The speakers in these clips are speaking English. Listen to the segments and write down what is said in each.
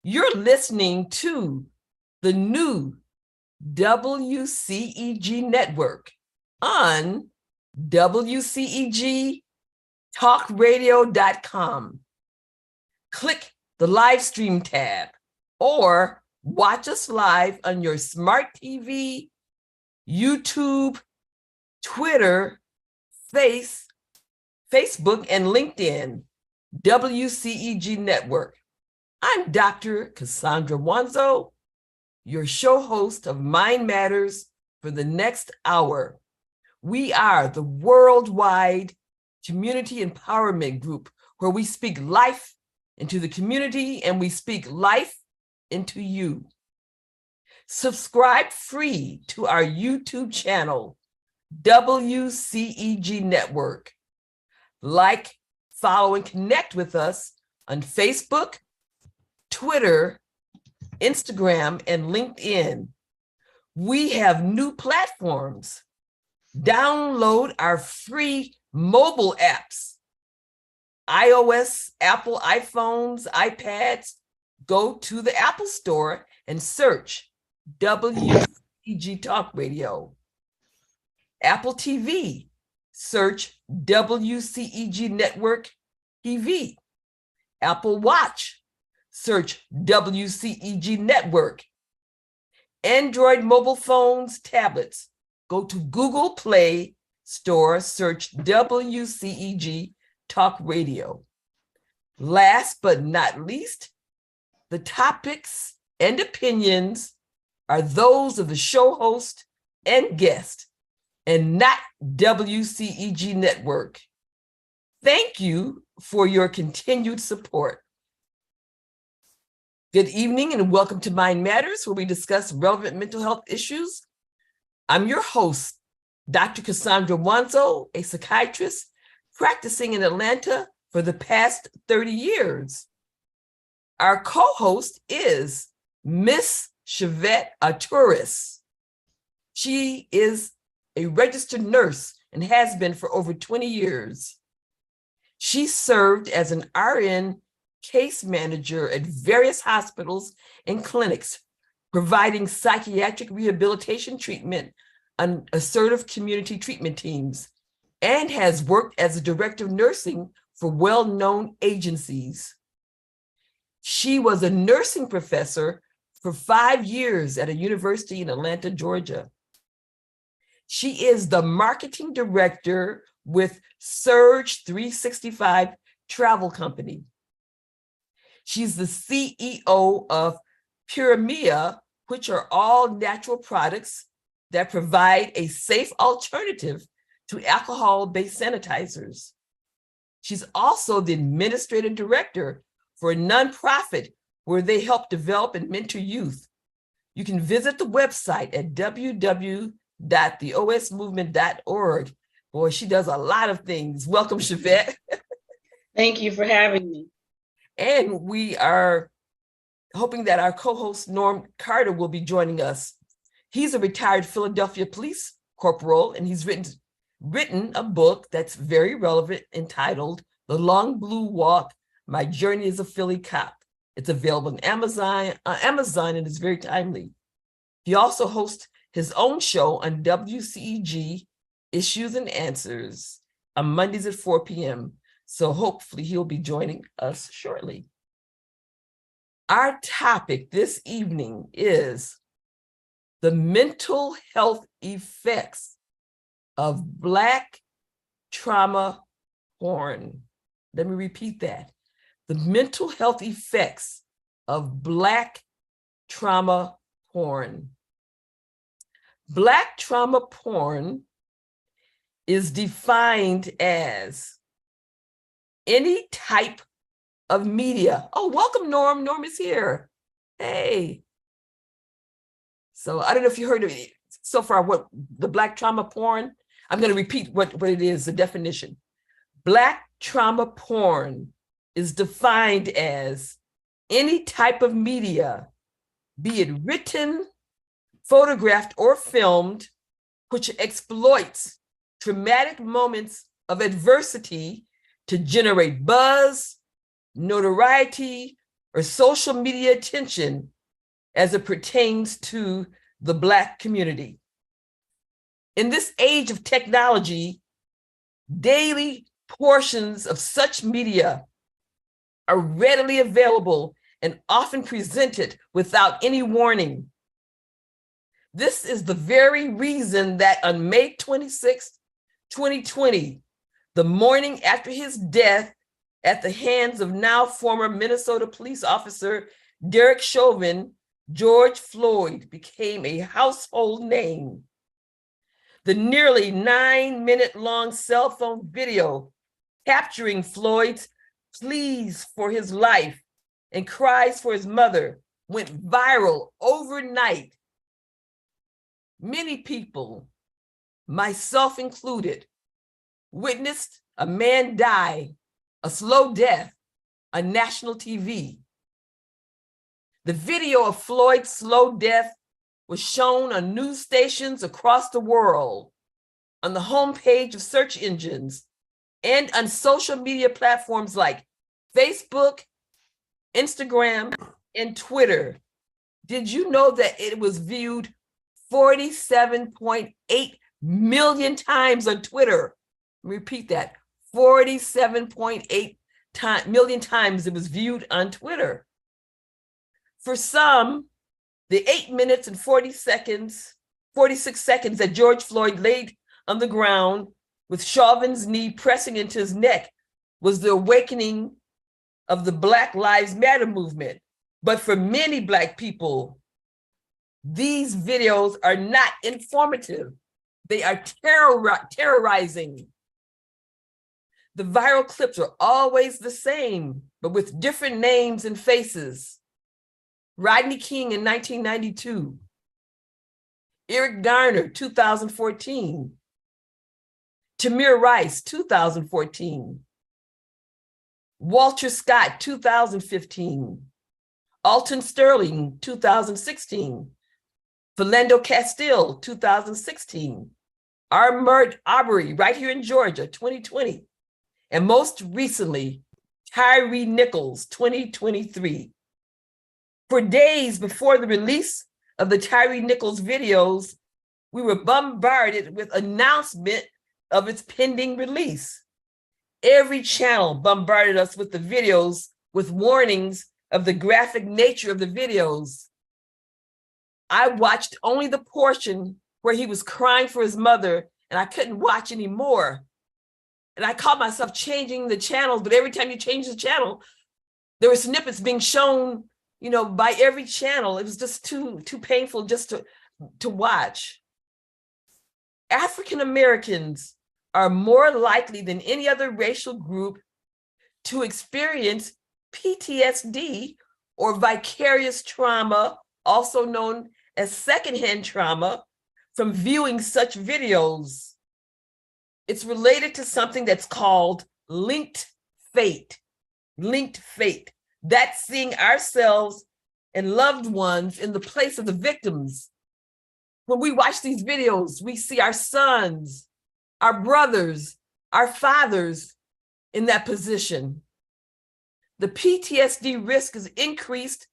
You're listening to the new WCEG Network on WCEG Talk Radio.com. Click the live stream tab or watch us live on your smart TV, YouTube, Twitter, Facebook, and LinkedIn. WCEG Network. I'm Dr. Cassandra Wanzo, your show host of Mind Matters for the next hour. We are the worldwide community empowerment group where we speak life into the community and we speak life into you. Subscribe free to our YouTube channel, WCEG Network. Like, follow, and connect with us on Facebook, Twitter, Instagram, and LinkedIn. We have new platforms. Download our free mobile apps. iOS, Apple, iPhones, iPads. Go to the Apple Store and search WCEG Talk Radio. Apple TV, search WCEG Network TV. Apple Watch, search WCEG Network. Android mobile phones, tablets, go to Google Play Store, search WCEG Talk Radio. Last but not least, the topics and opinions are those of the show host and guest, and not WCEG Network. Thank you for your continued support. Good evening and welcome to Mind Matters, where we discuss relevant mental health issues. I'm your host, Dr. Cassandra Wanzo, a psychiatrist practicing in Atlanta for the past 30 years. Our co-host is Miss Shavett Athouris. She is a registered nurse and has been for over 20 years. She served as an RN case manager at various hospitals and clinics, providing psychiatric rehabilitation treatment on assertive community treatment teams, and has worked as a director of nursing for well-known agencies. She was a nursing professor for 5 years at a university in Atlanta, Georgia. She is the marketing director with Surge 365 Travel Company. She's the CEO of Pyramia, which are all natural products that provide a safe alternative to alcohol-based sanitizers. She's also the administrative director for a nonprofit where they help develop and mentor youth. You can visit the website at www.theosmovement.org. Boy, she does a lot of things. Welcome, Shavett. Thank you for having me. And we are hoping that our co-host Norm Carter will be joining us. He's a retired Philadelphia police corporal, and he's written a book that's very relevant entitled The Long Blue Walk, My Journey as a Philly Cop. It's available on Amazon, and it's very timely. He also hosts his own show on WCEG, Issues and Answers, on Mondays at 4 p.m. So hopefully he'll be joining us shortly. Our topic this evening is the mental health effects of Black trauma porn. Let me repeat that. The mental health effects of Black trauma porn. Black trauma porn is defined as any type of media. Oh, welcome, Norm. Norm is here. Hey. So I don't know if you heard of it so far, what the Black trauma porn. I'm going to repeat what it is, the definition. Black trauma porn is defined as any type of media, be it written, photographed, or filmed, which exploits traumatic moments of adversity to generate buzz, notoriety, or social media attention as it pertains to the Black community. In this age of technology, daily portions of such media are readily available and often presented without any warning. This is the very reason that on May 26, 2020, the morning after his death at the hands of now former Minnesota police officer Derek Chauvin, George Floyd became a household name. The nearly 9-minute-long cell phone video capturing Floyd's pleas for his life and cries for his mother went viral overnight. Many people, myself included, witnessed a man die a slow death on national TV. The video of Floyd's slow death was shown on news stations across the world, on the homepage of search engines, and on social media platforms like Facebook, Instagram, and Twitter. Did you know that it was viewed 47.8 million times on Twitter? Repeat that, 47.8 million times it was viewed on Twitter. For some, the 8 minutes and 46 seconds that George Floyd laid on the ground with Chauvin's knee pressing into his neck was the awakening of the Black Lives Matter movement. But for many Black people, these videos are not informative. They are terrorizing. The viral clips are always the same, but with different names and faces. Rodney King in 1992, Eric Garner, 2014, Tamir Rice, 2014, Walter Scott, 2015, Alton Sterling, 2016, Philando Castile, 2016, Ahmaud Arbery, right here in Georgia, 2020, and most recently, Tyre Nichols, 2023. For days before the release of the Tyre Nichols videos, we were bombarded with announcement of its pending release. Every channel bombarded us with the videos with warnings of the graphic nature of the videos. I watched only the portion where he was crying for his mother, and I couldn't watch anymore. And I caught myself changing the channels, but every time you change the channel, there were snippets being shown, by every channel. It was just too painful just to watch. African Americans are more likely than any other racial group to experience PTSD or vicarious trauma, also known as secondhand trauma, from viewing such videos. It's related to something that's called linked fate. Linked fate. That's seeing ourselves and loved ones in the place of the victims. When we watch these videos, we see our sons, our brothers, our fathers in that position. The PTSD risk is increased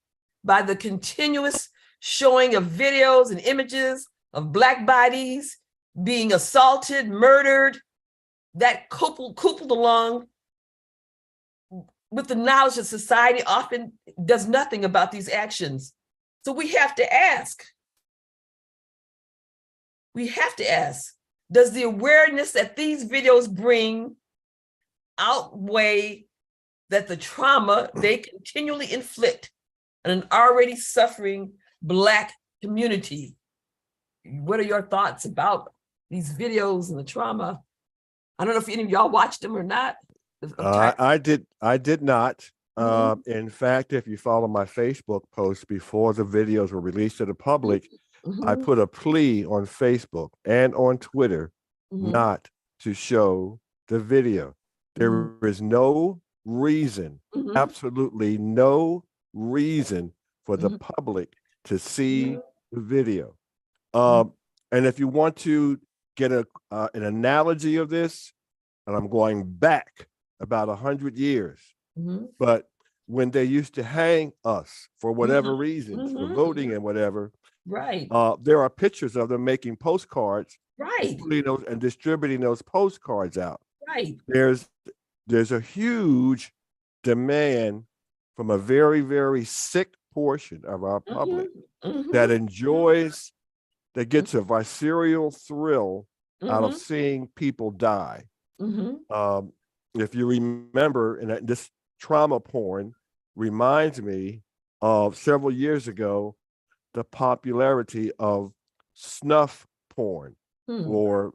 by the continuous showing of videos and images of Black bodies being assaulted, murdered, that coupled along with the knowledge that society often does nothing about these actions. So we have to ask, does the awareness that these videos bring outweigh that the trauma they continually inflict on an already suffering Black community? What are your thoughts about these videos and the trauma? I don't know if any of y'all watched them or not. I did not. In fact, if you follow my Facebook post before the videos were released to the public, I put a plea on Facebook and on Twitter not to show the video. There is no reason, absolutely no reason for the public to see the video. And if you want to get an analogy of this, and I'm going back about 100 years, but when they used to hang us for whatever Mhm. reasons, for Mhm. voting and whatever, Right. there are pictures of them making postcards, Right. putting those and distributing those postcards out. Right. There's a huge demand from a very, very sick portion of our public Mhm. that Mhm. enjoys, that gets a visceral thrill out of Mhm. seeing people die. Mhm. If you remember, and this trauma porn reminds me of several years ago, the popularity of snuff porn Hmm. or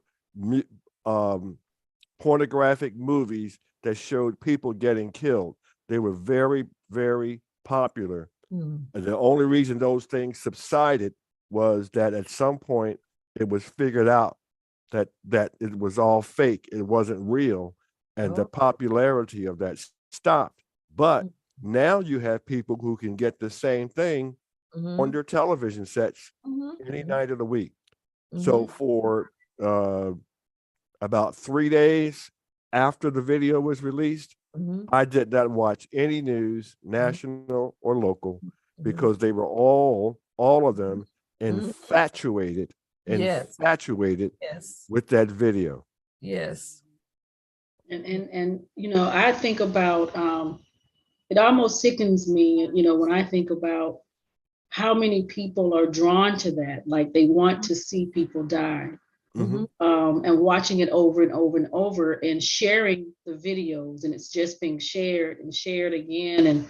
pornographic movies that showed people getting killed. They were very, very popular. Hmm. And the only reason those things subsided was that at some point it was figured out that it was all fake, it wasn't real, and the Oh. popularity of that stopped. But now you have people who can get the same thing on their television sets any night of the week. So for about 3 days after the video was released, I did not watch any news, national or local, because they were all of them infatuated Yes. Yes. with that video. Yes. And I think about it almost sickens me, when I think about how many people are drawn to that, like they want to see people die. Mhm. And watching it over and over and over and sharing the videos, and it's just being shared and shared again and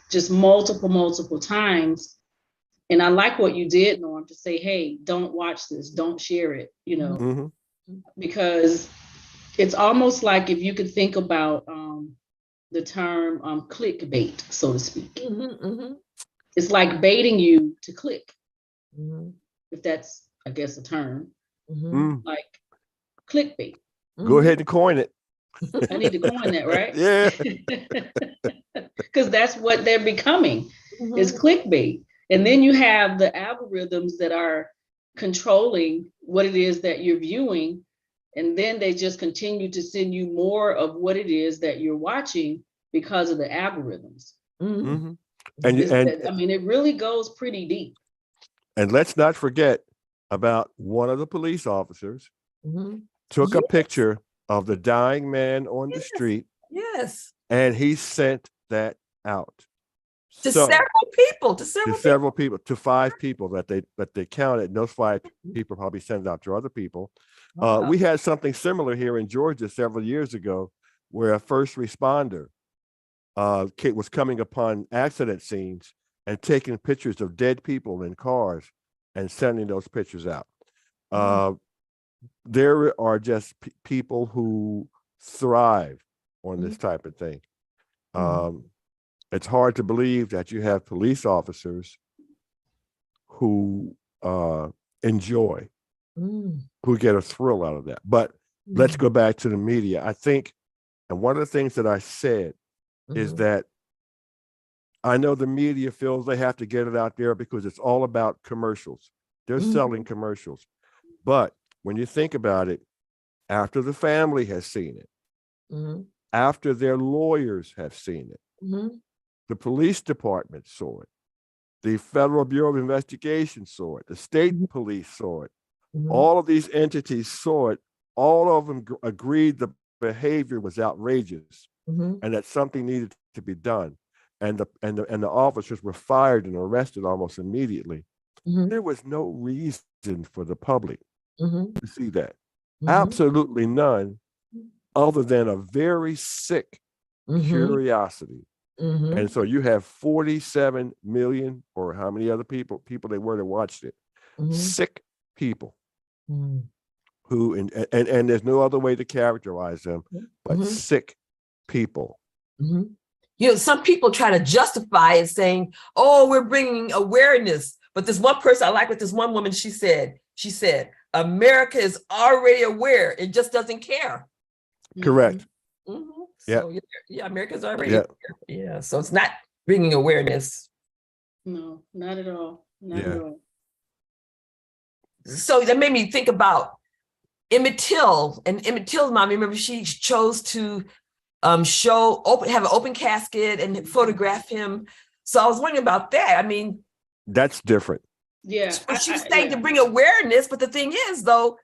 just multiple times. And I like what you did, Norm, to say, hey, don't watch this, don't share it, because it's almost like if you could think about the term clickbait, so to speak. It's like baiting you to click, if that's, I guess, a term, like clickbait. Go ahead and coin it. I need to coin that, right? Yeah. Because that's what they're becoming, is clickbait. And then you have the algorithms that are controlling what it is that you're viewing. And then they just continue to send you more of what it is that you're watching because of the algorithms. And I mean, it really goes pretty deep. And let's not forget about one of the police officers took a picture of the dying man on the street. Yes. And he sent that out To several people, to 5 people that they counted. And those 5 people probably sent it out to other people. We had something similar here in Georgia several years ago, where a first responder was coming upon accident scenes and taking pictures of dead people in cars and sending those pictures out. There are just people who thrive on this type of thing. It's hard to believe that you have police officers who enjoy, who get a thrill out of that. But let's go back to the media. I think, and one of the things that I said is that I know the media feels they have to get it out there because it's all about commercials. They're selling commercials. But when you think about it, after the family has seen it, after their lawyers have seen it, the police department saw it, the Federal Bureau of Investigation saw it, the state police saw it, all of these entities saw it, all of them agreed the behavior was outrageous and that something needed to be done. And the officers were fired and arrested almost immediately. There was no reason for the public to see that. Absolutely none, other than a very sick curiosity. And so you have 47 million, or how many other people they were that watched it, sick people who, and there's no other way to characterize them, but sick people. Some people try to justify it saying, oh, we're bringing awareness. But this one person, I like what this one woman, she said, America is already aware. It just doesn't care. Correct. So yeah, America's already aware. Yeah, so it's not bringing awareness. No, not at all. Not at all. So that made me think about Emmett Till, and Emmett Till's mom. Remember, she chose to have an open casket and photograph him. So I was wondering about that. I mean, that's different. Yeah. she was saying to bring awareness, but the thing is, though,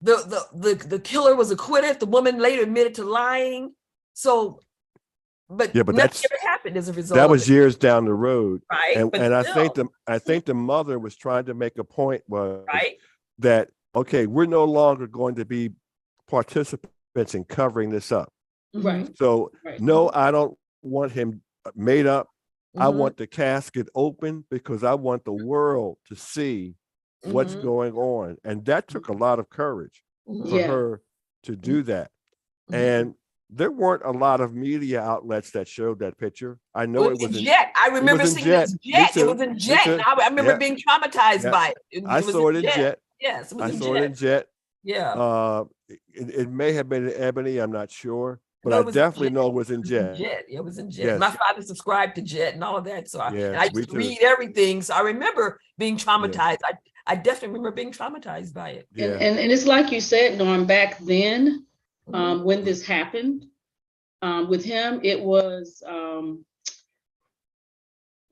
the killer was acquitted. The woman later admitted to lying. So, but nothing ever happened as a result. That was years down the road, right? And I think the mother was trying to make a point was that okay, we're no longer going to be participants in covering this up. Right. So no, I don't want him made up. I want the casket open because I want the world to see what's going on. And that took a lot of courage for her to do that. And there weren't a lot of media outlets that showed that picture. I know it was in Jet. I remember seeing this Jet. It was in Jet. And I remember being traumatized by it. I saw it in Jet. Yes, it was I saw it in Jet. Yeah. It may have been in Ebony. I'm not sure. But I definitely know it was in Jet. It was in Jet. Yes. My father subscribed to Jet and all of that. So I used to read everything. So I remember being traumatized. Yeah. I definitely remember being traumatized by it. Yeah. And it's like you said, Norm, back then, when this happened with him, it was,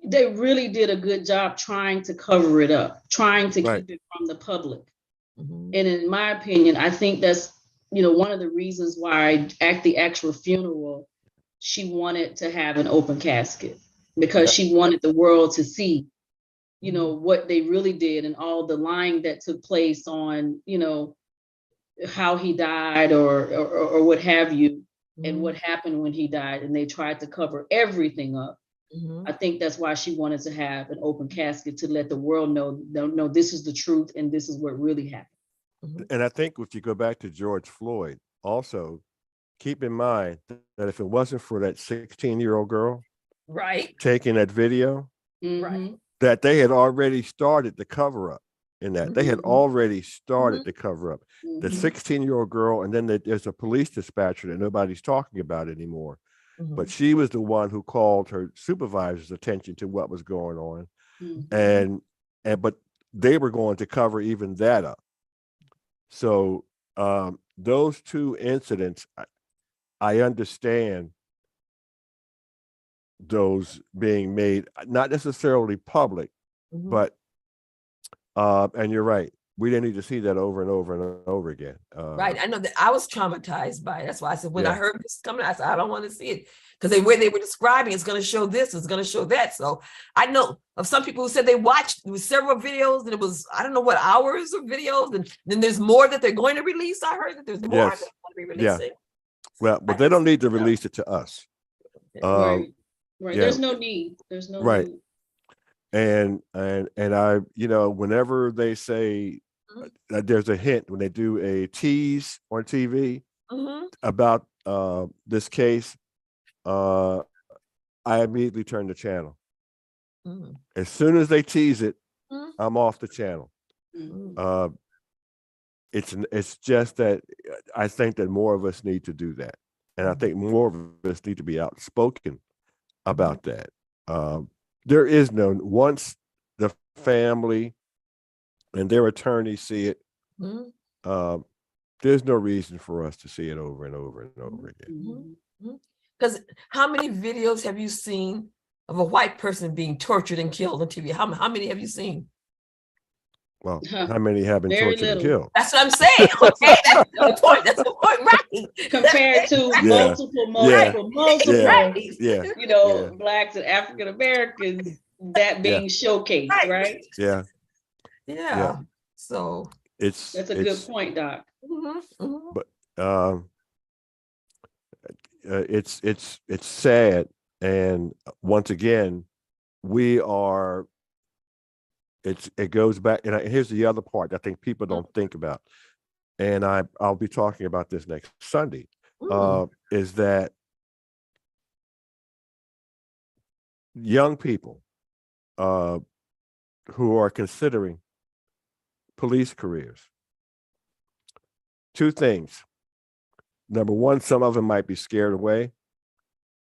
they really did a good job trying to cover it up, trying to keep it from the public. And in my opinion, I think that's, one of the reasons why at the actual funeral, she wanted to have an open casket because she wanted the world to see, what they really did and all the lying that took place on, how he died or what have you, and what happened when he died. And they tried to cover everything up. I think that's why she wanted to have an open casket to let the world know, no, this is the truth and this is what really happened. And I think if you go back to George Floyd, also keep in mind that if it wasn't for that 16-year-old girl taking that video, that they had already started the cover up in that. They had already started the cover up. The 16-year-old girl, and then there's a police dispatcher that nobody's talking about anymore. But she was the one who called her supervisor's attention to what was going on. But they were going to cover even that up. So those two incidents, I understand those being made, not necessarily public, but, and you're right, we didn't need to see that over and over and over again. Right, I know that I was traumatized by it. That's why I said, when I heard this coming, I said, I don't want to see it. Because the way they were describing, it's going to show this, it's going to show that. So I know of some people who said they watched several videos and it was, I don't know what hours of videos. And then there's more that they're going to release. I heard that there's more that they're going to be releasing. Well, but they don't need to release it to us. Right. There's no need. There's no need. And I, whenever they say there's a hint when they do a tease on TV about this case, I immediately turn the channel. As soon as they tease it, I'm off the channel. It's just that I think that more of us need to do that. And I think more of us need to be outspoken about that. There is once the family and their attorneys see it, there's no reason for us to see it over and over and over again. Because how many videos have you seen of a white person being tortured and killed on TV? How many have you seen? Well, how many have been tortured and killed? That's what I'm saying. Okay, that's the point. That's the point, right? Compared to multiple, Blacks and African Americans that being showcased, right? Yeah. So that's a good point, Doc. But it's sad, and once again, it goes back, and here's the other part I think people don't think about, and I'll be talking about this next Sunday, is that young people who are considering police careers, two things. Number one, some of them might be scared away,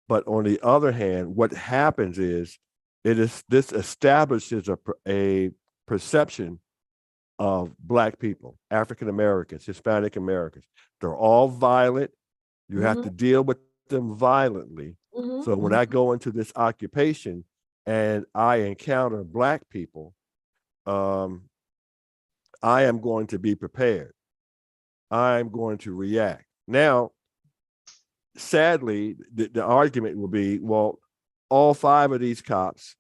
but on the other hand, what happens is this establishes a perception of Black people, African Americans, Hispanic Americans. They're all violent. You have to deal with them violently. So when I go into this occupation and I encounter Black people, I am going to be prepared. I'm going to react. Now, sadly, the argument will be, well, all 5 of these cops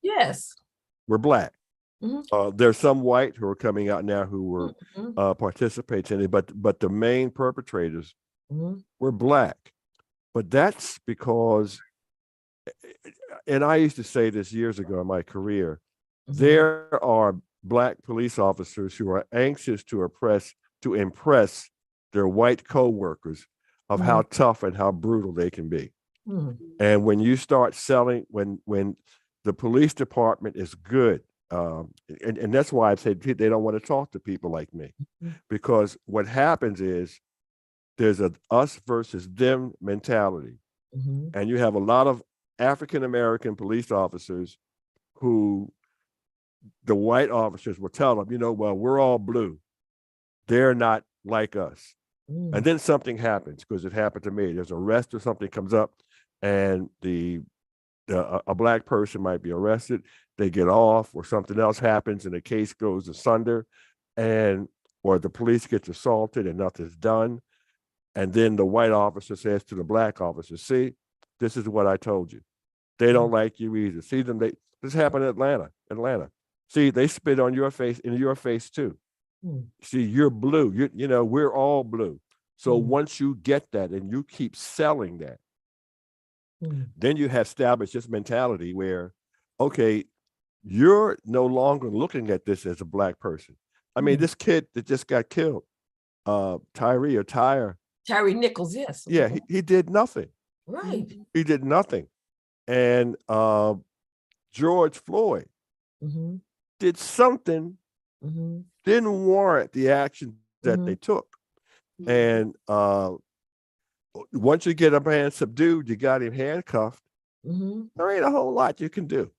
were Black. There's some white who are coming out now who were participating in it, but the main perpetrators were Black. But that's because, and I used to say this years ago in my career, there are Black police officers who are anxious to impress their white co-workers of how tough and how brutal they can be. And when you start selling, when the police department is good, and that's why I say they don't want to talk to people like me, because what happens is there's a us versus them mentality. And you have a lot of African-American police officers who the white officers will tell them, well, we're all blue. They're not like us. And then something happens, because it happened to me. There's an arrest or something comes up, and a Black person might be arrested. They get off, or something else happens, and the case goes asunder, or the police gets assaulted and nothing's done. And then the white officer says to the Black officer, "See, this is what I told you. They don't like you either. See them. This happened in Atlanta. See, they spit on your face, in your face too. See, you're blue. We're all blue. So once you get that and you keep selling that, then you have established this mentality where, okay, you're no longer looking at this as a Black person. I mean, this kid that just got killed, Tyre Nichols, yes. Yeah, he did nothing. Right. He did nothing. And George Floyd did something, didn't warrant the action that they took. And once you get a man subdued, you got him handcuffed, there ain't a whole lot you can do.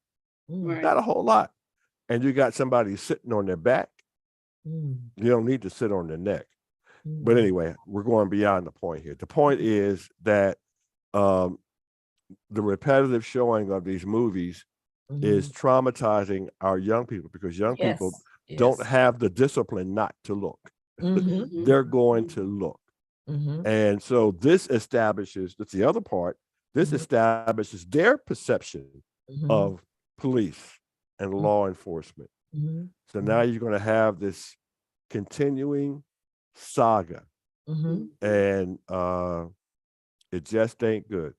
Not a whole lot. And you got somebody sitting on their back. You don't need to sit on their neck. But anyway, we're going beyond the point here. The point is that the repetitive showing of these movies is traumatizing our young people, because young people don't have the discipline not to look. They're going to look. And so this establishes, that's the other part, this establishes their perception of police and law enforcement. So now you're going to have this continuing saga, and it just ain't good.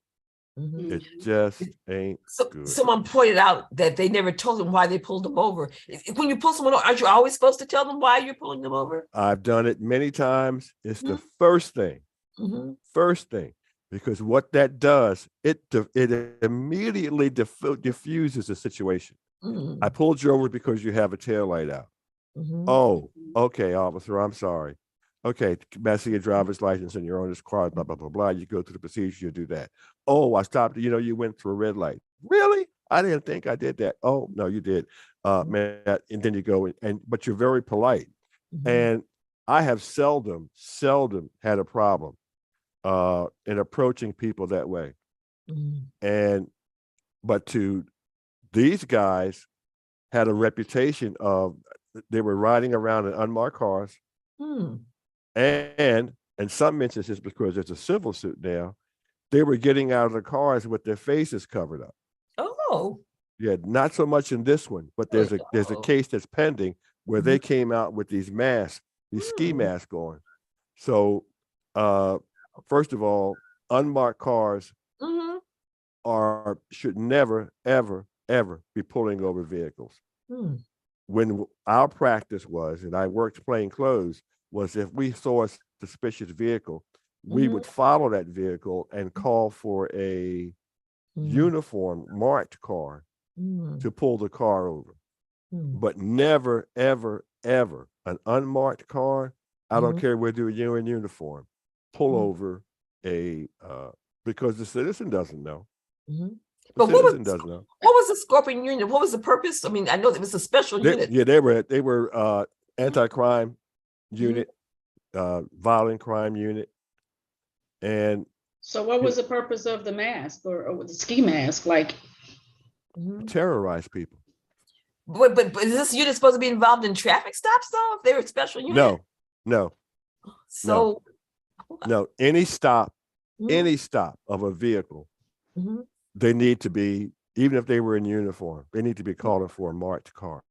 It just ain't good. Someone pointed out that they never told them why they pulled them over. When you pull someone over, aren't you always supposed to tell them why you're pulling them over? I've done it many times. It's the first thing. First thing. Because what that does, it immediately diffuses the situation. I pulled you over because you have a taillight out. Oh, okay, officer, I'm sorry. Okay, see your driver's license and you're on this car, blah, blah, blah, blah. You go through the procedure, you do that. Oh, I stopped, you went through a red light. Really? I didn't think I did that. Oh, no, you did. Man, and then you go, but you're very polite. And I have seldom had a problem in approaching people that way. But these guys had a reputation of, they were riding around in unmarked cars. And in some instances, because there's a civil suit now, they were getting out of the cars with their faces covered up. Oh. Yeah, not so much in this one, but there's a case that's pending where they came out with these masks, these ski masks on. So first of all, unmarked cars should never, ever, ever be pulling over vehicles. When our practice was, and I worked plain clothes, was if we saw a suspicious vehicle, we would follow that vehicle and call for a uniform marked car to pull the car over. But never, ever, ever an unmarked car, I don't care whether you're in uniform, pull over because the citizen doesn't know. But what was the Scorpion unit? What was the purpose? I mean, I know it was a special unit. Yeah, they were anti-crime unit, violent crime unit. And So what was the purpose of the mask or the ski mask? Like, Terrorize people. But is this unit supposed to be involved in traffic stops though? If they were a special unit? No. So No. Any stop of a vehicle, they need to be, even if they were in uniform, they need to be calling for a marked car.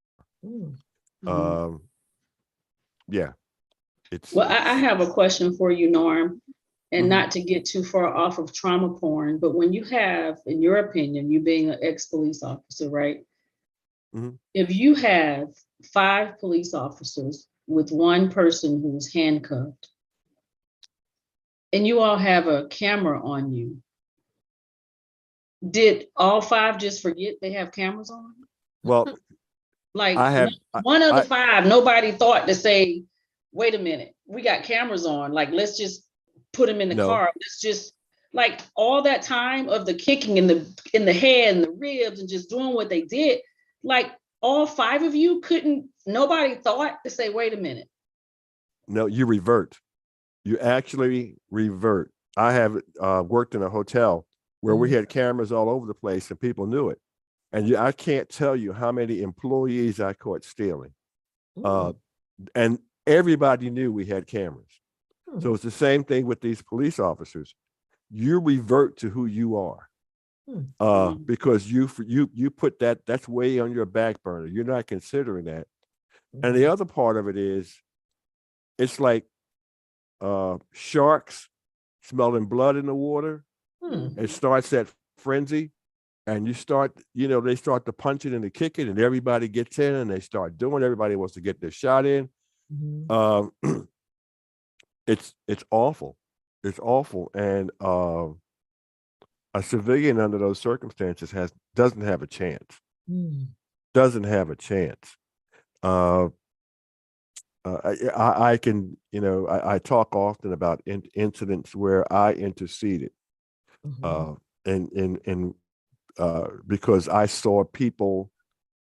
Yeah. Well, I have a question for you, Norm, and not to get too far off of trauma porn, but when you have, in your opinion, you being an ex-police officer, right? If you have 5 police officers with one person who's handcuffed, and you all have a camera on you, did all 5 just forget they have cameras on? Well, like one of the 5, nobody thought to say, wait a minute, we got cameras on. Like, let's just put them in the car. Let's just, like, all that time of the kicking in the head and the ribs and just doing what they did. Like, all 5 of you nobody thought to say, wait a minute. No, you revert. You actually revert. I have worked in a hotel where we had cameras all over the place and people knew it. And I can't tell you how many employees I caught stealing. And everybody knew we had cameras. So it's the same thing with these police officers. You revert to who you are. Because you put that's way on your back burner. You're not considering that. And the other part of it is, it's like sharks smelling blood in the water. It starts that frenzy, and they start to punch it and to kick it, and everybody gets in and they start doing. Everybody wants to get their shot in. It's awful. It's awful, and a civilian under those circumstances doesn't have a chance. Doesn't have a chance. I can, I talk often about incidents where I interceded, because I saw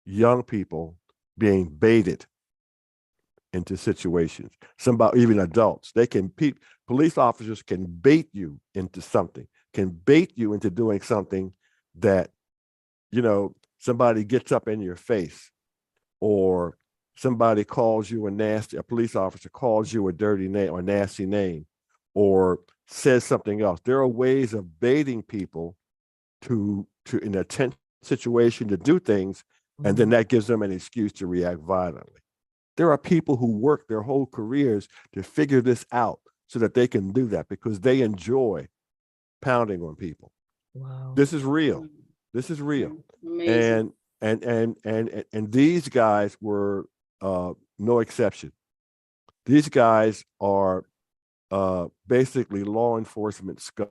young people being baited into situations. Even adults, police officers can bait you into something, can bait you into doing something that, somebody gets up in your face, or somebody calls you a police officer calls you a dirty name or nasty name, or says something else. There are ways of baiting people to in a tense situation to do things, and then that gives them an excuse to react violently. There are people who work their whole careers to figure this out so that they can do that because they enjoy pounding on people. Wow. This is real. This is real. Amazing. And these guys were no exception. These guys are basically law enforcement scum.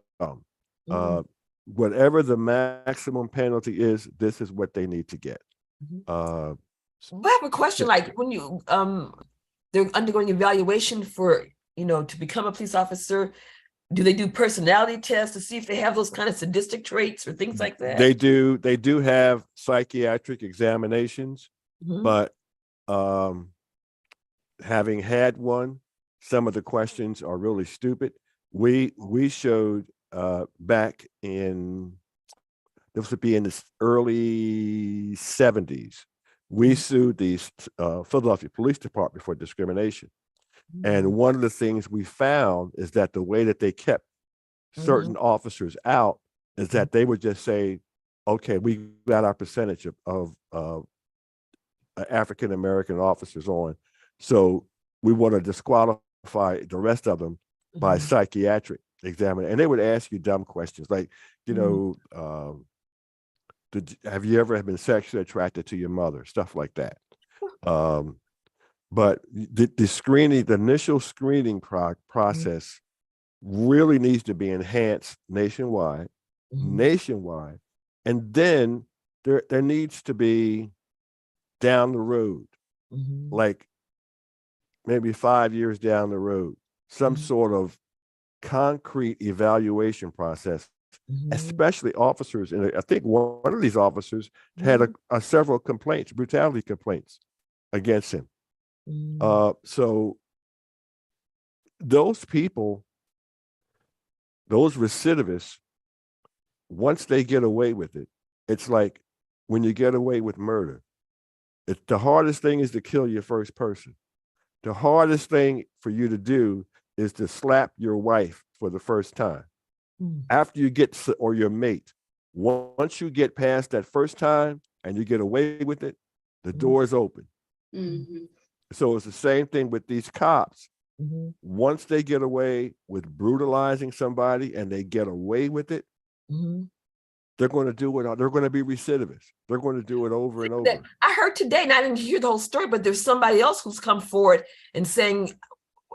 Whatever the maximum penalty is, this is what they need to get. I have a question. Like, when you they're undergoing evaluation for to become a police officer, do they do personality tests to see if they have those kind of sadistic traits or things like that? They do have psychiatric examinations, but having had one, some of the questions are really stupid. We showed back in, this would be in the early 70s, we sued the Philadelphia Police Department for discrimination. And one of the things we found is that the way that they kept certain officers out is that they would just say, okay, we got our percentage of African-American officers on, so we want to disqualify the rest of them by psychiatric examination. And they would ask you dumb questions like, have you ever been sexually attracted to your mother? Stuff like that. But the initial screening process really needs to be enhanced nationwide. And then there needs to be down the road, like maybe 5 years down the road, some sort of concrete evaluation process, especially officers. And I think one of these officers had several complaints, brutality complaints against him. So those people, those recidivists, once they get away with it, it's like when you get away with murder. It's the hardest thing is to kill your first person. The hardest thing for you to do is to slap your wife for the first time. After you get, or your mate, once you get past that first time and you get away with it, the door's open. So it's the same thing with these cops. Once they get away with brutalizing somebody and they get away with it, they're going to do it. They're going to be recidivists. They're going to do it over and over. I heard today, and I didn't hear the whole story, but there's somebody else who's come forward and saying,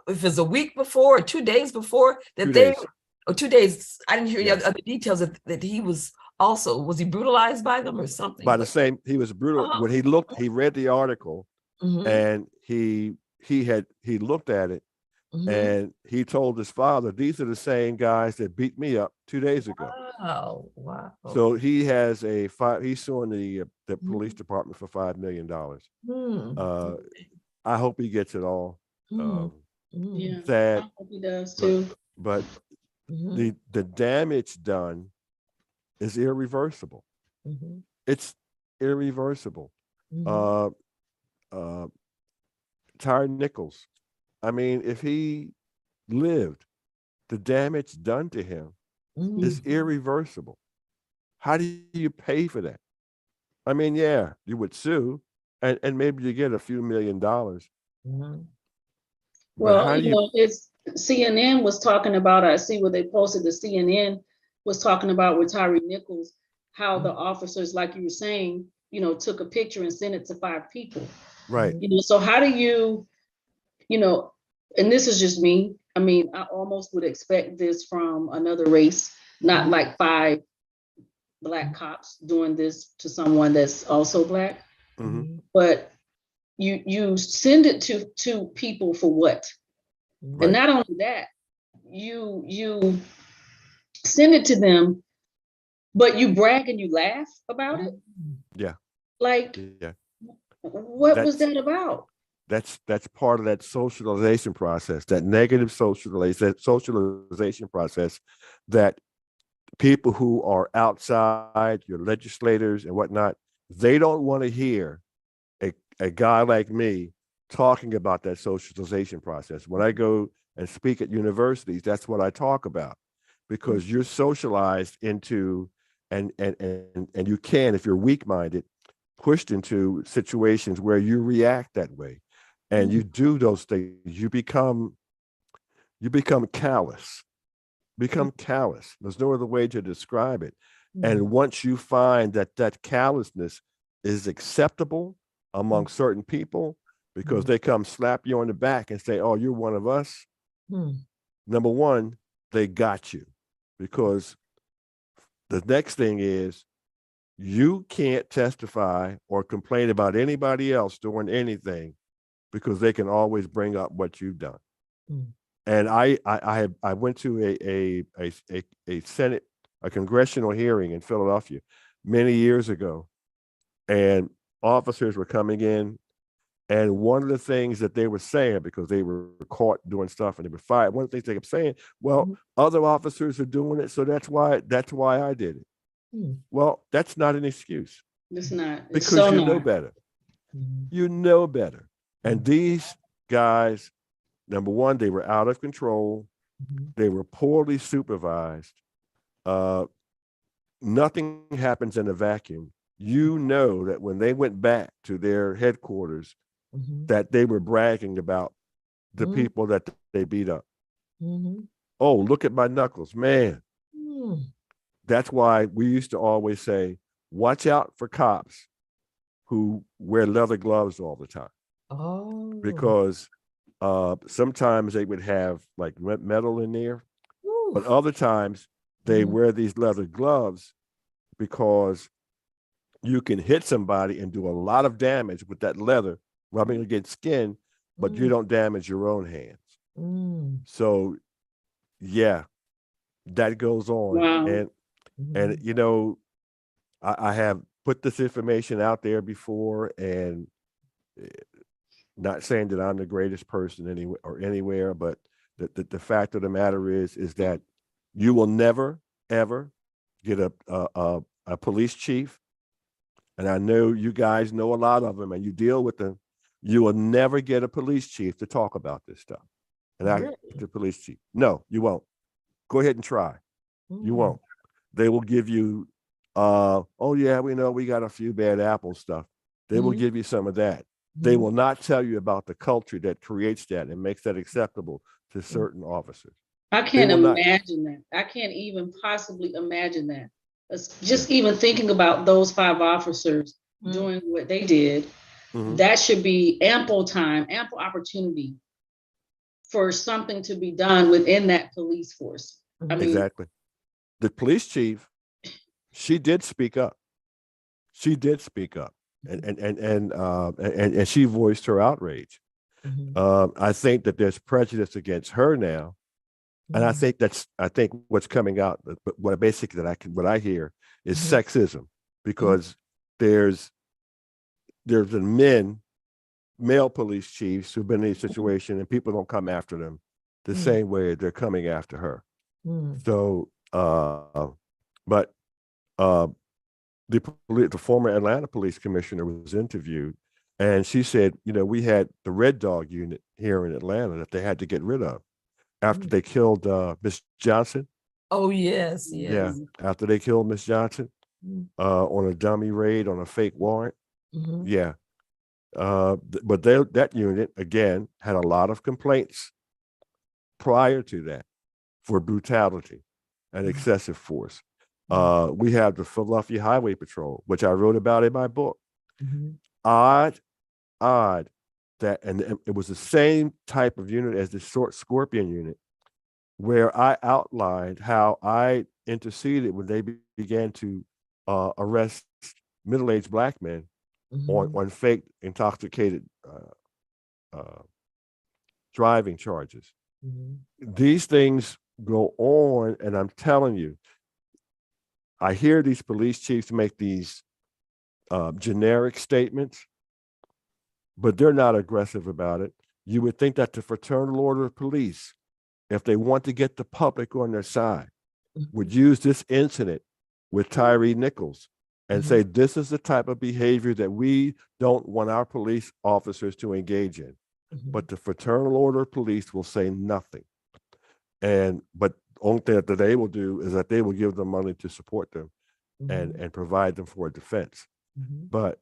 if it's a week before or 2 days before, that or 2 days, I didn't hear any other details that he was also, was he brutalized by them or something? By the same, he was brutal. When he looked, he read the article and he looked at it and he told his father, these are the same guys that beat me up 2 days ago. Wow. So he has he's suing the police department for $5 million. I hope he gets it all. Sad. I hope he does too. But the damage done is irreversible. It's irreversible. Tyre Nichols, I mean, if he lived, the damage done to him is irreversible. How do you pay for that? I mean, yeah, you would sue and maybe you get a few $1 million. Well, it's CNN was talking about, I see where they posted, the CNN was talking about with Tyre Nichols, how the officers, like you were saying, took a picture and sent it to 5 people. Right. So how do you, and this is just me, I mean, I almost would expect this from another race, not like 5 Black cops doing this to someone that's also Black, but you send it to people for what? Right. And not only that, you send it to them, but you brag and you laugh about it. Yeah. Like, what was that about? That's part of that socialization process, that negative socialization process that people who are outside, your legislators and whatnot, they don't want to hear a guy like me talking about that socialization process. When I go and speak at universities, that's what I talk about, because you're socialized into, and you can, if you're weak-minded, pushed into situations where you react that way, and you do those things. You become callous. There's no other way to describe it. And once you find that callousness is acceptable among certain people, because they come slap you on the back and say, oh, you're one of us. Number one, they got you, because the next thing is you can't testify or complain about anybody else doing anything, because they can always bring up what you've done. And I went to a congressional hearing in Philadelphia many years ago, and officers were coming in, and one of the things that they were saying, because they were caught doing stuff and they were fired, one of the things they kept saying, well, other officers are doing it, so that's why I did it. Well, that's not an excuse. It's not. Because you know better. You know better. And these guys, number one, they were out of control. They were poorly supervised. Nothing happens in a vacuum. You know that when they went back to their headquarters, that they were bragging about the people that they beat up. Oh, look at my knuckles, man. That's why we used to always say, watch out for cops who wear leather gloves all the time. Because sometimes they would have like metal in there, but other times they wear these leather gloves because you can hit somebody and do a lot of damage with that leather rubbing against skin, but you don't damage your own hands. So yeah, that goes on. Wow. And I have put this information out there before, and not saying that I'm the greatest person anywhere, but the fact of the matter is that You will never, ever get a police chief, and I know you guys know a lot of them and you deal with them. You will never get a police chief to talk about this stuff. And I, the police chief, no, you won't. Go ahead and try. You won't. They will give you, oh yeah, we know we got a few bad apple stuff. They will give you some of that. They will not tell you about the culture that creates that and makes that acceptable to certain officers. I can't imagine that. I can't even possibly imagine that. Just even thinking about those 5 officers doing what they did, that should be ample time, ample opportunity for something to be done within that police force. I mean, exactly. The police chief, she did speak up. She did speak up, and she voiced her outrage. I think that there's prejudice against her now, and I think what's coming out, what basically what I hear is sexism, because there's been male police chiefs who've been in a situation and people don't come after them the same way they're coming after her. So, but the former Atlanta police commissioner was interviewed, and she said, we had the Red Dog unit here in Atlanta that they had to get rid of after they killed Miss Johnson. Oh, yes, yes. Yeah, after they killed Miss Johnson on a dummy raid on a fake warrant. Yeah. But that unit, again, had a lot of complaints prior to that for brutality and excessive force. We have the Philadelphia Highway Patrol, which I wrote about in my book. Odd that, and it was the same type of unit as the Scorpion unit, where I outlined how I interceded when they began to arrest middle-aged Black men on fake intoxicated driving charges. These things go on, and I'm telling you, I hear these police chiefs make these generic statements, but they're not aggressive about it. You would think that the Fraternal Order of Police, if they want to get the public on their side, would use this incident with Tyree Nichols and say, this is the type of behavior that we don't want our police officers to engage in. But the Fraternal Order of Police will say nothing. But the only thing that they will do is that they will give them money to support them and provide them for a defense. But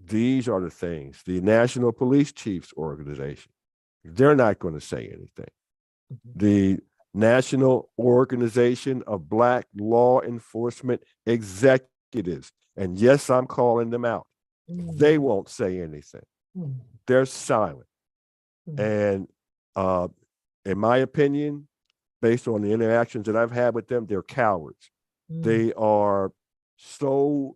these are the things. The National Police Chiefs Organization, they're not going to say anything. The National Organization of Black Law Enforcement Executives, and yes, I'm calling them out, they won't say anything. They're silent. And in my opinion, based on the interactions that I've had with them, they're cowards. They are so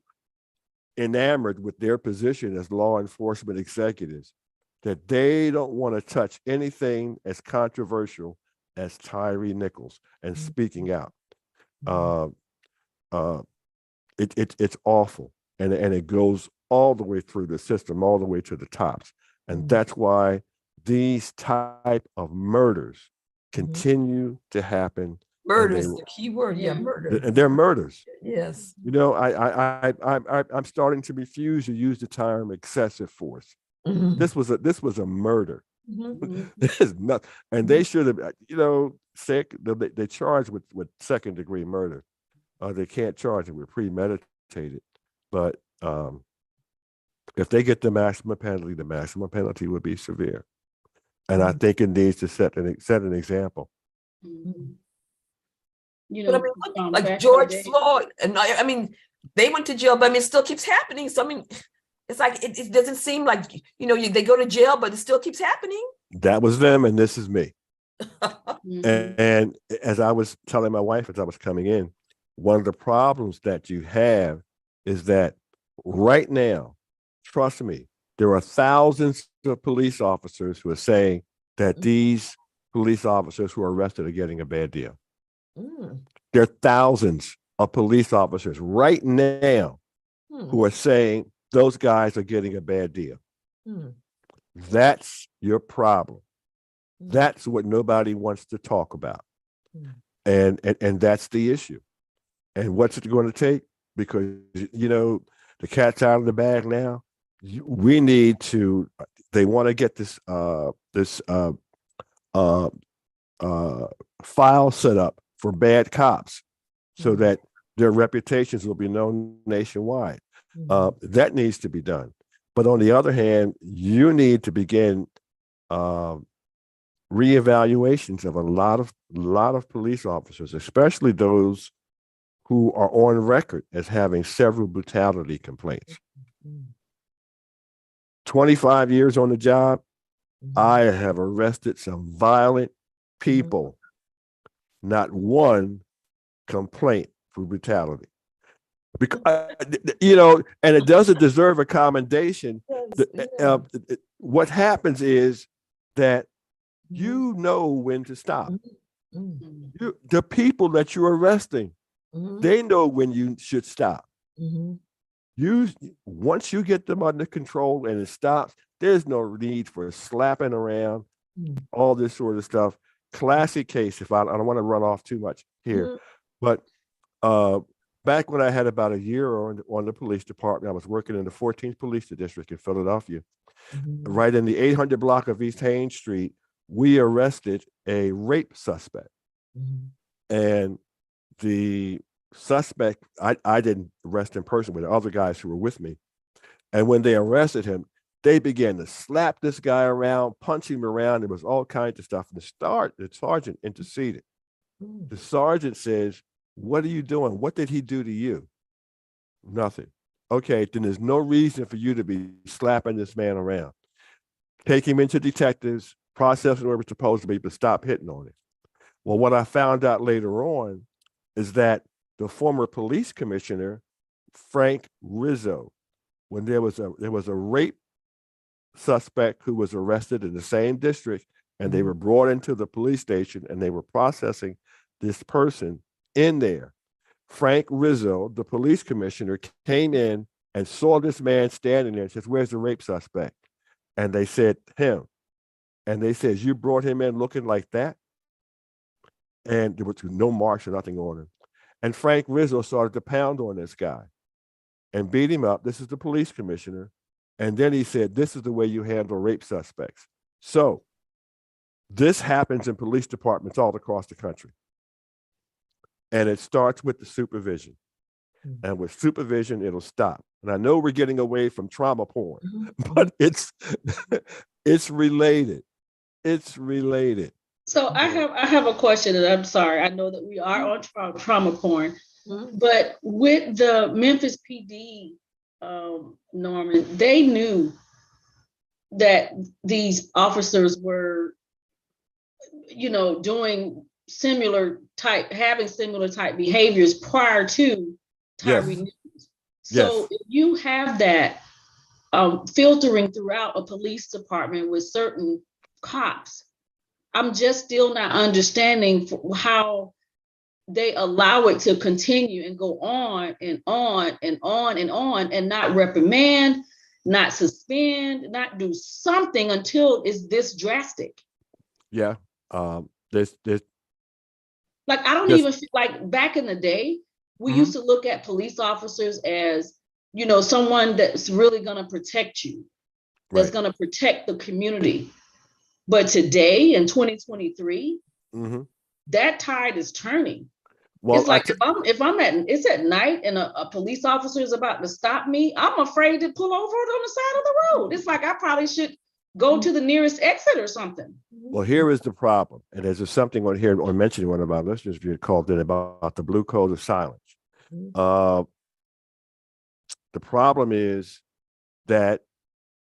enamored with their position as law enforcement executives that they don't want to touch anything as controversial as Tyree Nichols and speaking out. It's awful, and it goes all the way through the system, all the way to the tops, and that's why these type of murders continue to happen. Murders, the key word, murder. And they're murders. Yes. I'm starting to refuse to use the term excessive force. This was a murder. This is not, and they should have, they charged with second-degree murder. They can't charge it with premeditated. But if they get the maximum penalty would be severe. And I think it needs to set an example. But I mean, like George Floyd, and I mean, they went to jail, but I mean, it still keeps happening. So I mean, it's like it doesn't seem like they go to jail, but it still keeps happening. That was them, and this is me. And as I was telling my wife as I was coming in, one of the problems that you have is that right now, trust me, there are thousands of police officers who are saying that these police officers who are arrested are getting a bad deal. There are thousands of police officers right now who are saying those guys are getting a bad deal. That's your problem. That's what nobody wants to talk about. And that's the issue. And what's it going to take? Because, the cat's out of the bag now. We need to, they want to get this file set up for bad cops so that their reputations will be known nationwide. That needs to be done. But on the other hand, you need to begin reevaluations of a lot of police officers, especially those who are on record as having several brutality complaints. 25 years on the job, I have arrested some violent people, not one complaint for brutality. Because, and it doesn't deserve a commendation. What happens is that you know when to stop. The people that you're arresting, they know when you should stop. Once you get them under control and it stops, there's no need for slapping around, all this sort of stuff. Classic case, if I don't want to run off too much here, but back when I had about a year on the police department, I was working in the 14th Police District in Philadelphia. Right in the 800 block of East Haines Street, we arrested a rape suspect. And the suspect, I didn't arrest in person with the other guys who were with me. And when they arrested him, they began to slap this guy around, punch him around. There was all kinds of stuff. And the sergeant interceded. The sergeant says, "What are you doing? What did he do to you?" "Nothing." "Okay, then there's no reason for you to be slapping this man around. Take him into detectives, process where it's supposed to be, but stop hitting on him." Well, what I found out later on is that the former police commissioner, Frank Rizzo, when there was a rape suspect who was arrested in the same district, and they were brought into the police station and they were processing this person in there. Frank Rizzo, the police commissioner, came in and saw this man standing there and says, "Where's the rape suspect?" And they said, "Him." And they said, "You brought him in looking like that?" And there was no marks or nothing on him. And Frank Rizzo started to pound on this guy and beat him up. This is the police commissioner. And then he said, "This is the way you handle rape suspects." So this happens in police departments all across the country. And it starts with the supervision. And with supervision, it'll stop. And I know we're getting away from trauma porn, but it's related. It's related. So I have a question, and I'm sorry. I know that we are on trauma porn, but with the Memphis PD, Norman, they knew that these officers were, doing having similar type behaviors prior to Tyree News. So if you have that filtering throughout a police department with certain cops, I'm just still not understanding how they allow it to continue and go on and on and on and on and not reprimand, not suspend, not do something until it's this drastic. Yeah. There's like, I don't even feel like back in the day, we used to look at police officers as, someone that's really going to protect you, that's going to protect the community. But today in 2023, that tide is turning. Well, it's like it's at night and a police officer is about to stop me, I'm afraid to pull over on the side of the road. It's like I probably should go to the nearest exit or something. Well, here is the problem. And there's something on here, or mentioning one of our listeners, if you called in about the blue code of silence. The problem is that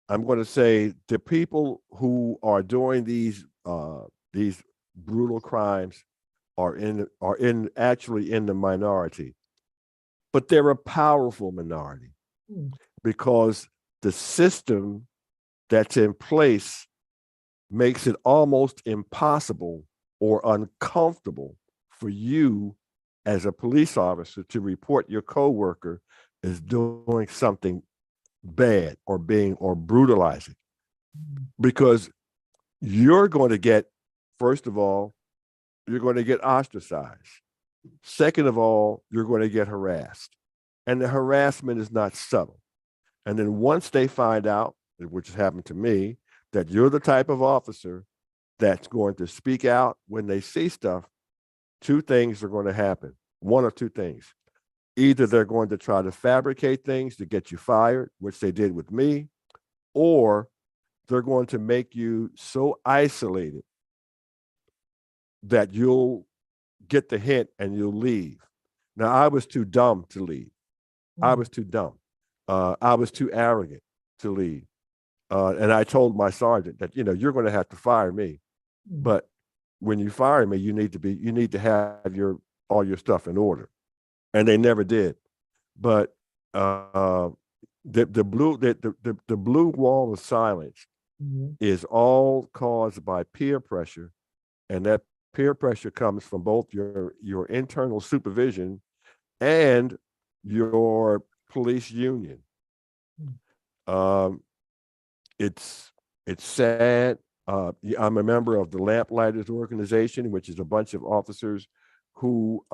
I'm going to say the people who are doing these brutal crimes are actually in the minority, but they're a powerful minority because the system that's in place makes it almost impossible or uncomfortable for you as a police officer to report your coworker is doing something bad or brutalizing, because you're going to get, first of all, you're going to get ostracized. Second of all, you're going to get harassed. And the harassment is not subtle. And then once they find out, which has happened to me, that you're the type of officer that's going to speak out when they see stuff, two things are going to happen. One or two things. Either they're going to try to fabricate things to get you fired, which they did with me, or they're going to make you so isolated that you'll get the hint and you'll leave. Now, I was too dumb to leave. I was too dumb. I was too arrogant to leave. And I told my sergeant that, you're going to have to fire me. But when you fire me, you need to have all your stuff in order. And they never did. But the blue wall of silence is all caused by peer pressure, and that peer pressure comes from both your internal supervision and your police union. It's sad. I'm a member of the Lamplighters organization, which is a bunch of officers who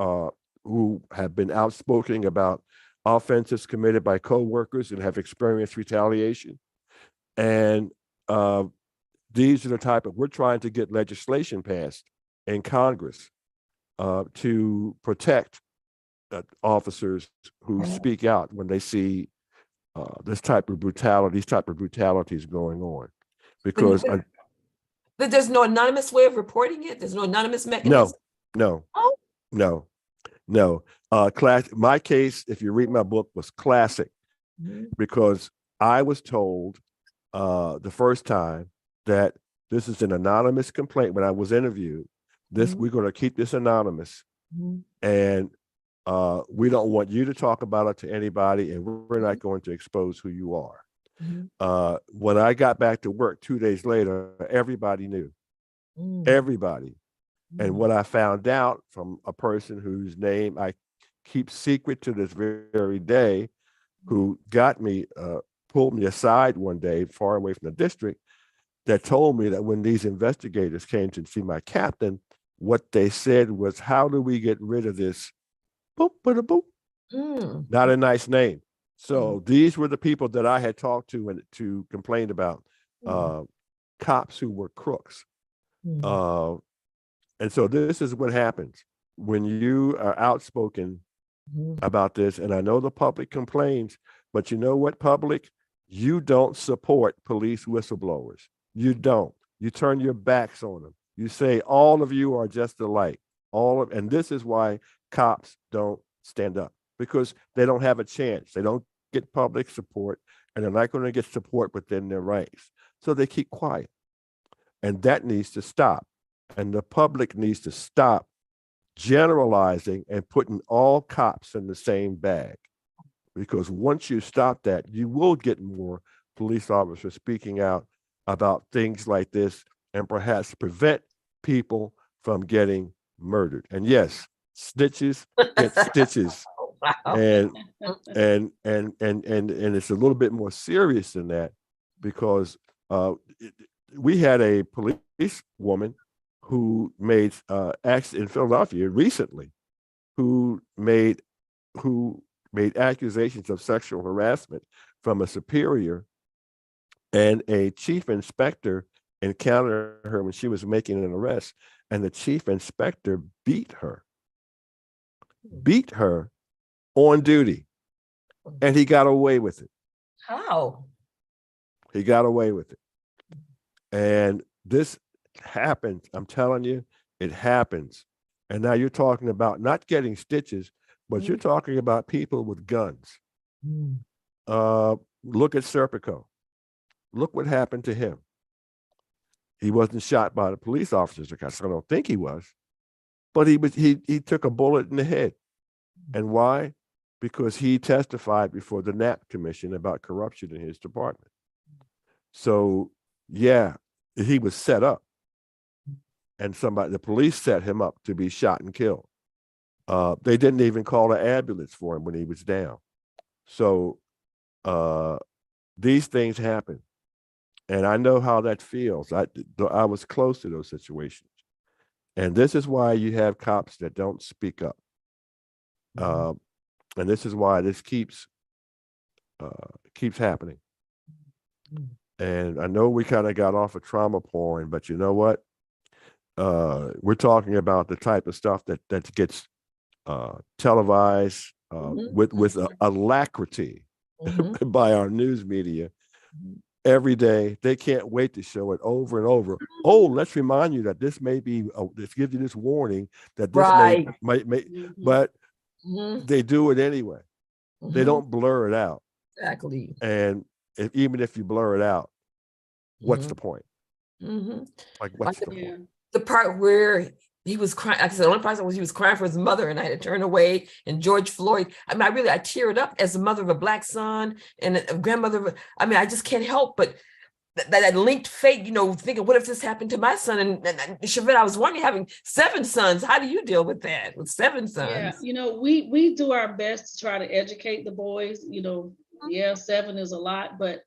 have been outspoken about offenses committed by coworkers and have experienced retaliation. And these are the type of, we're trying to get legislation passed in Congress to protect officers who speak out when they see this type of brutality, these type of brutalities going on. Because there's no anonymous way of reporting it? There's no anonymous mechanism? No. Oh. No. My case, if you read my book, was classic because I was told the first time that this is an anonymous complaint. When I was interviewed, we're going to keep this anonymous, and we don't want you to talk about it to anybody, and we're not going to expose who you are. When I got back to work 2 days later, everybody knew. Everybody. And what I found out from a person whose name I keep secret to this very day, who got me, pulled me aside one day far away from the district, that told me that when these investigators came to see my captain, what they said was, how do we get rid of this? Boop, bada, boop. Not a nice name. So these were the people that I had talked to and to complain about cops who were crooks. And so this is what happens when you are outspoken about this. And I know the public complains, but you know what, public? You don't support police whistleblowers. You don't. You turn your backs on them. You say all of you are just alike. And this is why cops don't stand up, because they don't have a chance. They don't get public support, and they're not going to get support within their ranks. So they keep quiet. And that needs to stop. And the public needs to stop generalizing and putting all cops in the same bag. Because once you stop that, you will get more police officers speaking out about things like this and perhaps prevent people from getting murdered. And yes, snitches get stitches. And it's a little bit more serious than that, because we had a police woman who made acts in Philadelphia recently, who made accusations of sexual harassment from a superior, and a chief inspector encountered her when she was making an arrest, and the chief inspector beat her on duty, and he got away with it. How? He got away with it. And this happens. I'm telling you, it happens. And now you're talking about not getting stitches, but you're talking about people with guns. Look at Serpico. Look what happened to him. He wasn't shot by the police officers. I don't think he was, but he took a bullet in the head. And why? Because he testified before the Knapp Commission about corruption in his department. So yeah, he was set up. And the police set him up to be shot and killed. They didn't even call an ambulance for him when he was down. So these things happen. And I know how that feels. I was close to those situations. And this is why you have cops that don't speak up. And this is why this keeps happening. And I know we kind of got off of trauma porn, but you know what? We're talking about the type of stuff that gets televised with alacrity by our news media every day. They can't wait to show it over and over. Oh, let's remind you that this may be, let's give you this warning that this may but they do it anyway. They don't blur it out. Exactly. And even if you blur it out, what's the point? Like, what's the point? The part where he was crying, like I said, the only part was he was crying for his mother and I had to turn away. And George Floyd, I mean, I teared up as a mother of a Black son and a grandmother. I mean, I just can't help but that linked fate, you know, thinking, what if this happened to my son? And Shavett, I was wondering, having 7 sons, how do you deal with that, with 7 sons? Yeah, you know, we do our best to try to educate the boys, you know, 7 is a lot, but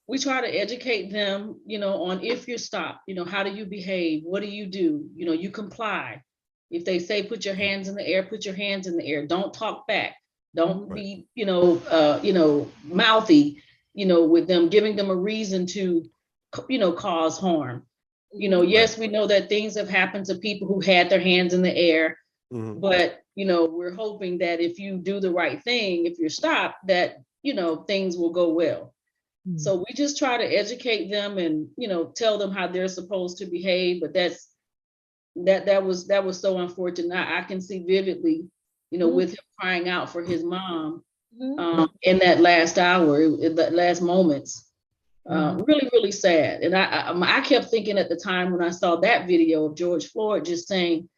we try to educate them, you know, on if you're stopped, you know, how do you behave? What do? You know, you comply. If they say, put your hands in the air, put your hands in the air. Don't talk back. Don't be, you know, mouthy, you know, with them, giving them a reason to, you know, cause harm. You know, yes, we know that things have happened to people who had their hands in the air, but, you know, we're hoping that if you do the right thing, if you're stopped, that, you know, things will go well. So we just try to educate them and, you know, tell them how they're supposed to behave. But that was so unfortunate. I can see vividly, you know, with him crying out for his mom in that last hour, in the last moments. Really, really sad. And I kept thinking at the time when I saw that video of George Floyd, just saying,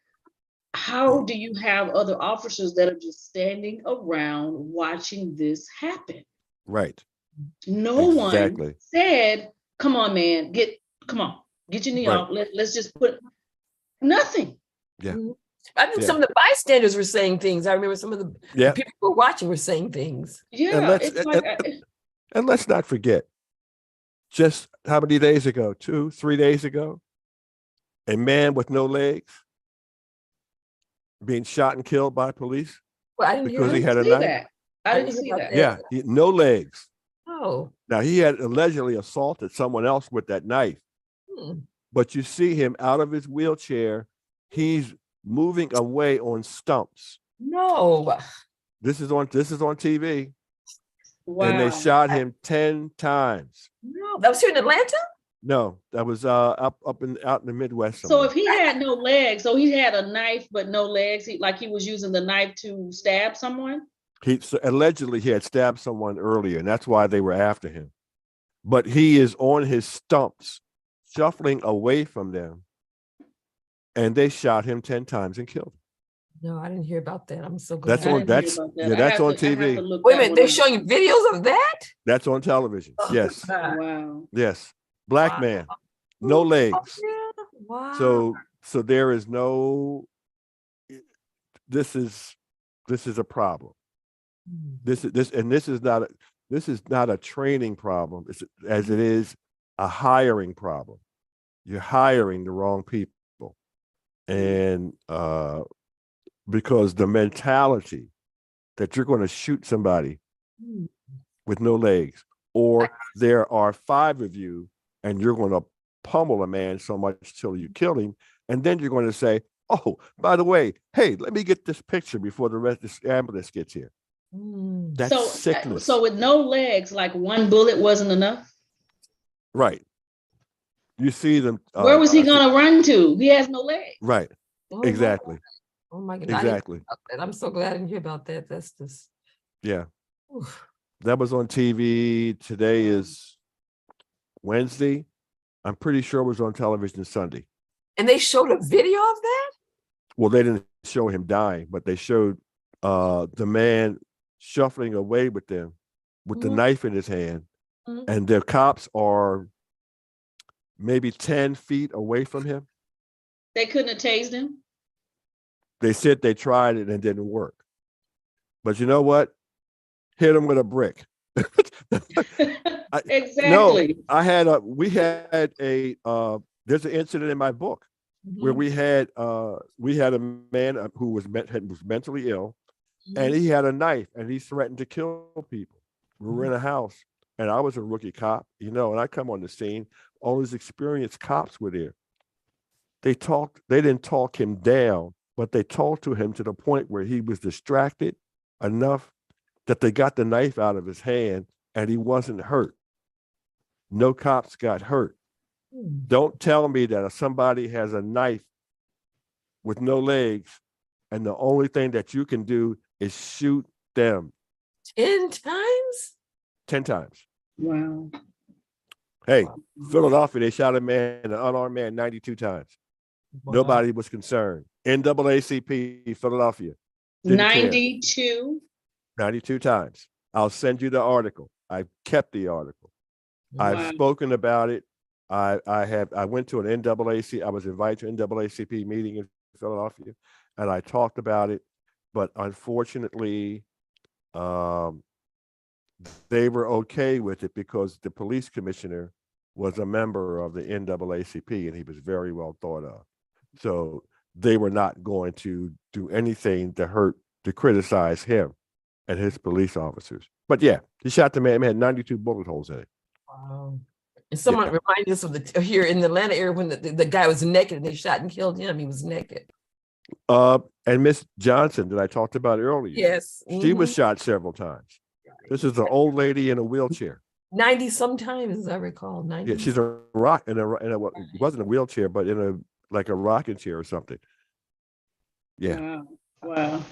how do you have other officers that are just standing around watching this happen? Right. No one said, come on, man, get your knee off. Let's just put nothing. Yeah. I think some of the bystanders were saying things. I remember some of the people who were watching were saying things. Yeah. And let's not forget, just how many days ago, 2-3 days ago, a man with no legs being shot and killed by police because he had a knife. I didn't see that. Yeah, no legs. Oh. Now, he had allegedly assaulted someone else with that knife, but you see him out of his wheelchair. He's moving away on stumps. No. This is on TV. Wow. And they shot him 10 times. No, that was here in Atlanta? No, that was out in the Midwest somewhere. So if he had no legs, so he had a knife but no legs, he was using the knife to stab someone? Allegedly he had stabbed someone earlier, and that's why they were after him. But he is on his stumps, shuffling away from them, and they shot him 10 times and killed him. No, I didn't hear about that. I'm so glad. That's on TV. Wait a minute, they're showing you videos of that? That's on television. Yes. Wow. Yes. Black man, no legs. Yeah. Wow. So there is no. This is a problem. This is not a training problem. As it is a hiring problem. You're hiring the wrong people, and because the mentality that you're going to shoot somebody with no legs, or there are 5 of you and you're going to pummel a man so much till you kill him, and then you're going to say, oh, by the way, hey, let me get this picture before the rest of the ambulance gets here. That's sickness. So with no legs, like one bullet wasn't enough? Right. You see them. Where was he going to run to? He has no legs. Right. Exactly. Oh my God. Exactly. I'm so glad I didn't hear about that. That's just. Yeah. Oof. That was on TV. Today is Wednesday. I'm pretty sure it was on television Sunday. And they showed a video of that? Well, they didn't show him dying, but they showed the man shuffling away with them with the knife in his hand. And the cops are maybe 10 feet away from him. They couldn't have tased him? They said they tried it and it didn't work. But you know what? Hit him with a brick. Exactly. No, we had a, there's an incident in my book where we had a man who was mentally ill, and he had a knife and he threatened to kill people. We were in a house, and I was a rookie cop, and I come on the scene. All these experienced cops were there. They didn't talk him down, but they talked to him to the point where he was distracted enough that they got the knife out of his hand and he wasn't hurt. No cops got hurt. Don't tell me that if somebody has a knife with no legs and the only thing that you can do is shoot them. 10 times? 10 times. Wow. Hey, Philadelphia, they shot an unarmed man 92 times. Wow. Nobody was concerned. NAACP, Philadelphia. 92? 92 times. I'll send you the article. I kept the article. Wow. I've spoken about it. I went to an NAACP. I was invited to an NAACP meeting in Philadelphia, and I talked about it. But unfortunately, they were okay with it because the police commissioner was a member of the NAACP, and he was very well thought of. So they were not going to do anything to criticize him and his police officers. But yeah, he shot the man. Had 92 bullet holes in it. Wow. And someone reminded us of here in the Atlanta area when the guy was naked and they shot and killed him. He was naked. And Miss Johnson that I talked about earlier. Yes. She was shot several times. This is an old lady in a wheelchair. 90 sometimes, as I recall. 90. Yeah, she's a rock in a it wasn't a wheelchair, but in a rocking chair or something. Yeah. Wow.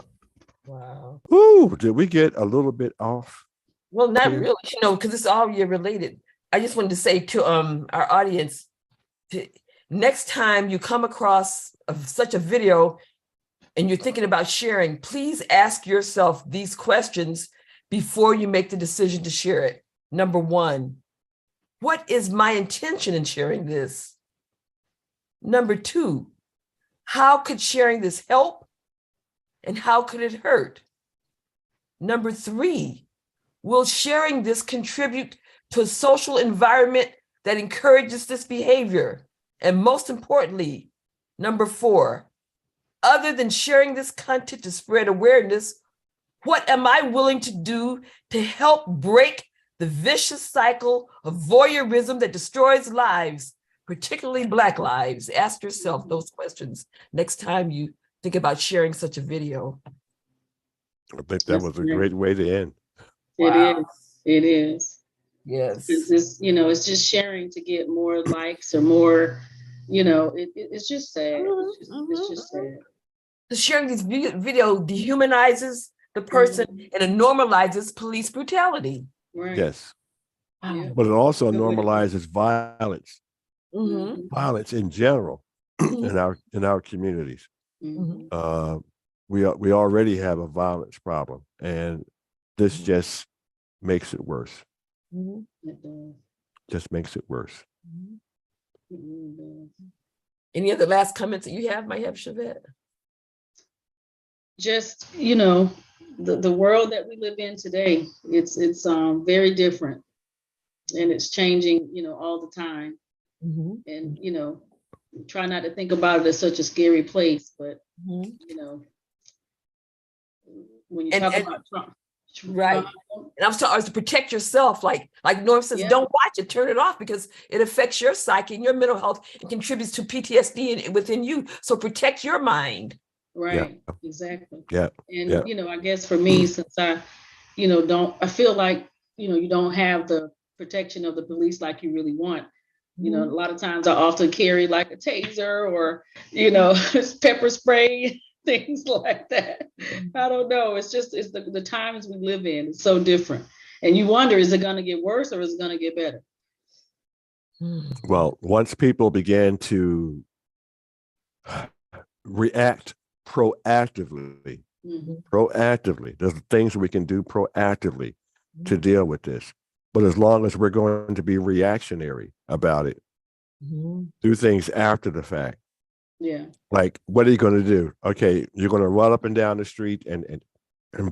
Wow. Ooh, did we get a little bit off? Well, not really, because it's all year related. I just wanted to say to our audience, next time you come across such a video and you're thinking about sharing, please ask yourself these questions before you make the decision to share it. Number one, what is my intention in sharing this? Number two, how could sharing this help and how could it hurt? Number three, will sharing this contribute to a social environment that encourages this behavior? And most importantly, number four, other than sharing this content to spread awareness, what am I willing to do to help break the vicious cycle of voyeurism that destroys lives, particularly Black lives? Ask yourself those questions next time you think about sharing such a video. I think that was a great way to end. Wow. It is. Yes. It's just sharing to get more likes or more, it's just sad. It's just sad. So sharing this video dehumanizes the person and it normalizes police brutality. Right. Yes. Yeah. But it also normalizes violence. Violence in general in our communities. We already have a violence problem, and this just makes it worse. It does. Just makes it worse. It really does. Any other last comments that you have, Shavett? Just, the world that we live in today, it's very different, and it's changing, all the time. And, try not to think about it as such a scary place, but, when you talk about Trump. Right. And I was to protect yourself, like Norm says, don't watch it, turn it off, because it affects your psyche and your mental health and contributes to PTSD within you. So protect your mind. Right. Yeah. Exactly. Yeah. And, I guess for me, since I feel like, you don't have the protection of the police like you really want. A lot of times I often carry like a taser or, pepper spray, things like that. I don't know. It's the times we live in. It's so different. And you wonder, is it going to get worse or is it going to get better? Well, once people began to react proactively, there's things we can do proactively to deal with this. But as long as we're going to be reactionary about it, do things after the fact. Yeah. Like, what are you going to do? Okay, you're going to run up and down the street and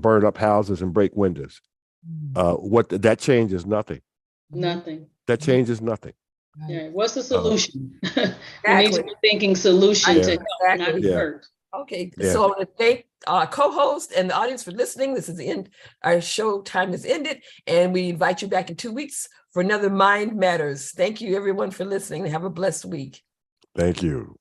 burn up houses and break windows. That changes nothing. Nothing. That changes nothing. Yeah. What's the solution? We need to Exactly. be thinking solution to help, not Exactly. Yeah. hurt. Okay, Yeah. so I want to thank our co-host and the audience for listening. This is the end. Our show time is ended, and we invite you back in 2 weeks for another Mind Matters. Thank you, everyone, for listening. Have a blessed week. Thank you.